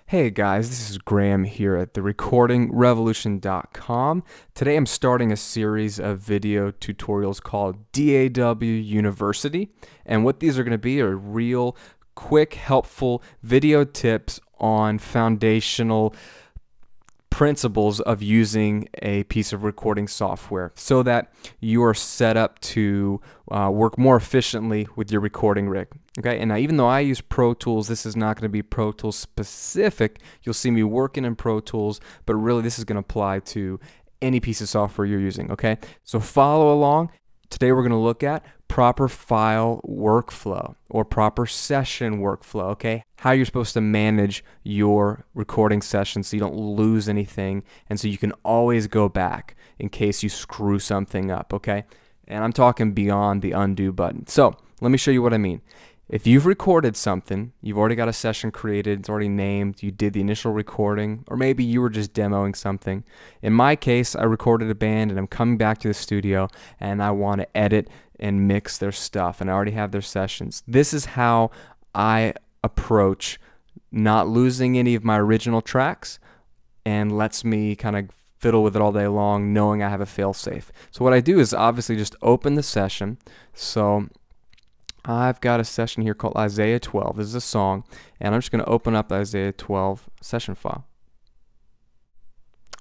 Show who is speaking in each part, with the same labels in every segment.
Speaker 1: Hey guys, this is Graham here at therecordingrevolution.com. Today I'm starting a series of video tutorials called DAW University, and what these are going to be are real quick, helpful video tips on foundational principles of using a piece of recording software so that you are set up to work more efficiently with your recording rig. Okay, and now even though I use Pro Tools, this is not going to be Pro Tools specific. You'll see me working in Pro Tools, but really this is going to apply to any piece of software you're using. Okay, so follow along. Today we're going to look at proper file workflow or proper session workflow, okay? How you're supposed to manage your recording session so you don't lose anything and so you can always go back in case you screw something up, okay? And I'm talking beyond the undo button. So let me show you what I mean. If you've recorded something, you've already got a session created, it's already named, you did the initial recording, or maybe you were just demoing something. In my case, I recorded a band and I'm coming back to the studio and I want to edit and mix their stuff and I already have their sessions. This is how I approach not losing any of my original tracks and lets me kind of fiddle with it all day long knowing I have a fail-safe. So what I do is obviously just open the session. So I've got a session here called Isaiah 12. This is a song, and I'm just going to open up the Isaiah 12 session file.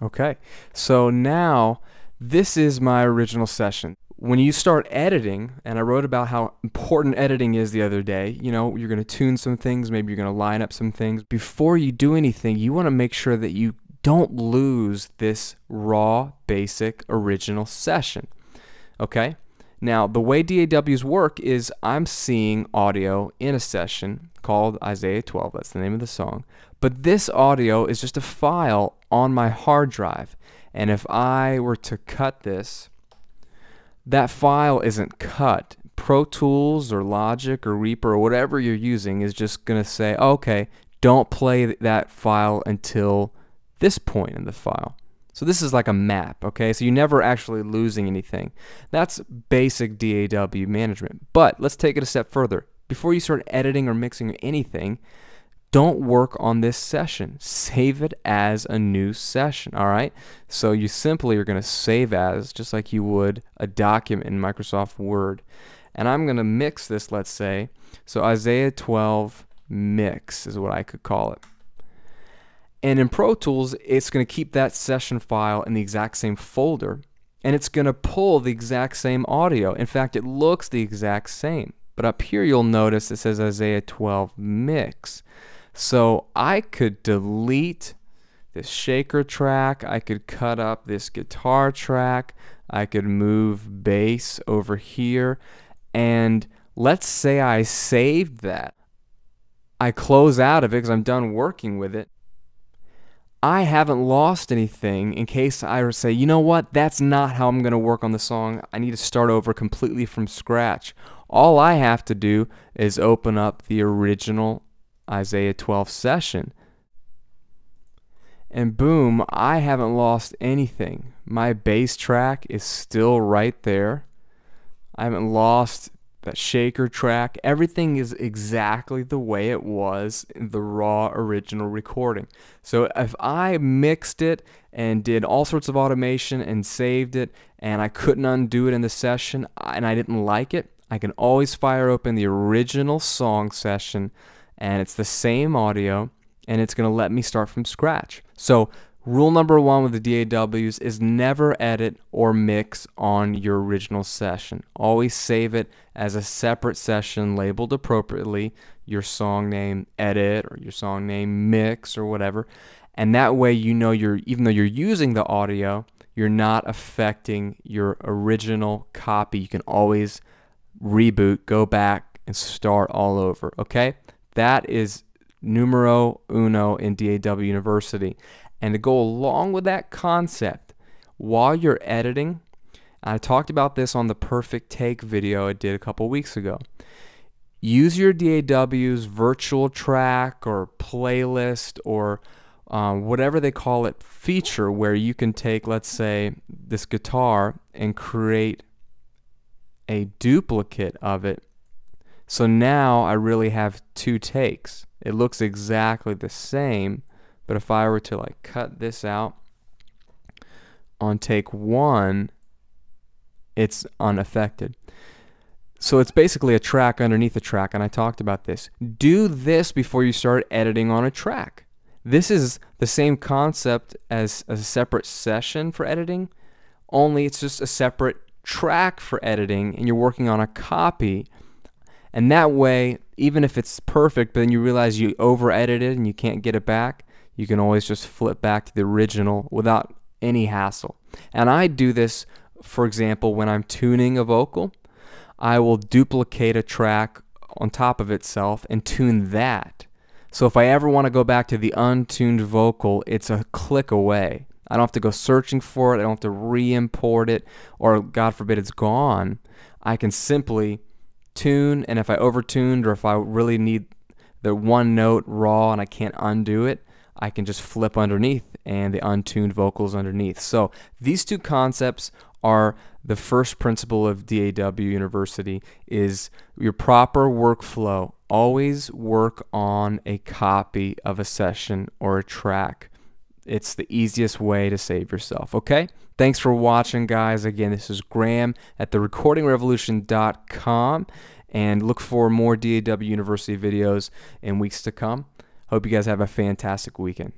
Speaker 1: Okay, so now this is my original session. When you start editing, and I wrote about how important editing is the other day, you know, you're going to tune some things, maybe you're going to line up some things. Before you do anything, you want to make sure that you don't lose this raw, basic, original session. Okay? Now, the way DAWs work is I'm seeing audio in a session called Isaiah 12, that's the name of the song, but this audio is just a file on my hard drive, and if I were to cut this, that file isn't cut. Pro Tools or Logic or Reaper or whatever you're using is just going to say, okay, don't play that file until this point in the file. So this is like a map, okay? So you're never actually losing anything. That's basic DAW management. But let's take it a step further. Before you start editing or mixing anything, don't work on this session. Save it as a new session, all right? So you simply are going to save as, just like you would a document in Microsoft Word. And I'm going to mix this, let's say. So Isaiah 12 mix is what I could call it. And in Pro Tools, it's going to keep that session file in the exact same folder, and it's going to pull the exact same audio. In fact, it looks the exact same. But up here, you'll notice it says Isaiah 12 mix. So I could delete this shaker track. I could cut up this guitar track. I could move bass over here. And let's say I saved that. I close out of it because I'm done working with it. I haven't lost anything in case I say, you know what, that's not how I'm going to work on the song. I need to start over completely from scratch. All I have to do is open up the original Isaiah 12 session. And boom, I haven't lost anything. My bass track is still right there. I haven't lost that shaker track. Everything is exactly the way it was in the raw original recording. So if I mixed it and did all sorts of automation and saved it and I couldn't undo it in the session and I didn't like it, I can always fire open the original song session and it's the same audio and it's going to let me start from scratch. So rule number one with the DAWs is never edit or mix on your original session. Always save it as a separate session labeled appropriately, your song name edit or your song name mix or whatever. And that way you know even though you're using the audio, you're not affecting your original copy. You can always reboot, go back, and start all over, okay? That is numero uno in DAW University. And to go along with that concept, while you're editing, I talked about this on the Perfect Take video I did a couple weeks ago. Use your DAW's virtual track or playlist or whatever they call it feature where you can take, let's say, this guitar and create a duplicate of it. So now I really have two takes. It looks exactly the same, But if I were to like cut this out on take 1, it's unaffected. So it's basically a track underneath a track, and I talked about this. Do this before you start editing on a track. This is the same concept as a separate session for editing, only it's just a separate track for editing, and you're working on a copy. And that way, even if it's perfect, but then you realize you over-edited and you can't get it back, you can always just flip back to the original without any hassle. And I do this, for example, when I'm tuning a vocal. I will duplicate a track on top of itself and tune that. So if I ever want to go back to the untuned vocal, it's a click away. I don't have to go searching for it. I don't have to re-import it, or God forbid it's gone. I can simply tune, and if I overtuned or if I really need the one note raw and I can't undo it, I can just flip underneath and the untuned vocals underneath. So these two concepts are the first principle of DAW University, is your proper workflow. Always work on a copy of a session or a track. It's the easiest way to save yourself, okay? Thanks for watching, guys. Again, this is Graham at therecordingrevolution.com, and look for more DAW University videos in weeks to come. Hope you guys have a fantastic weekend.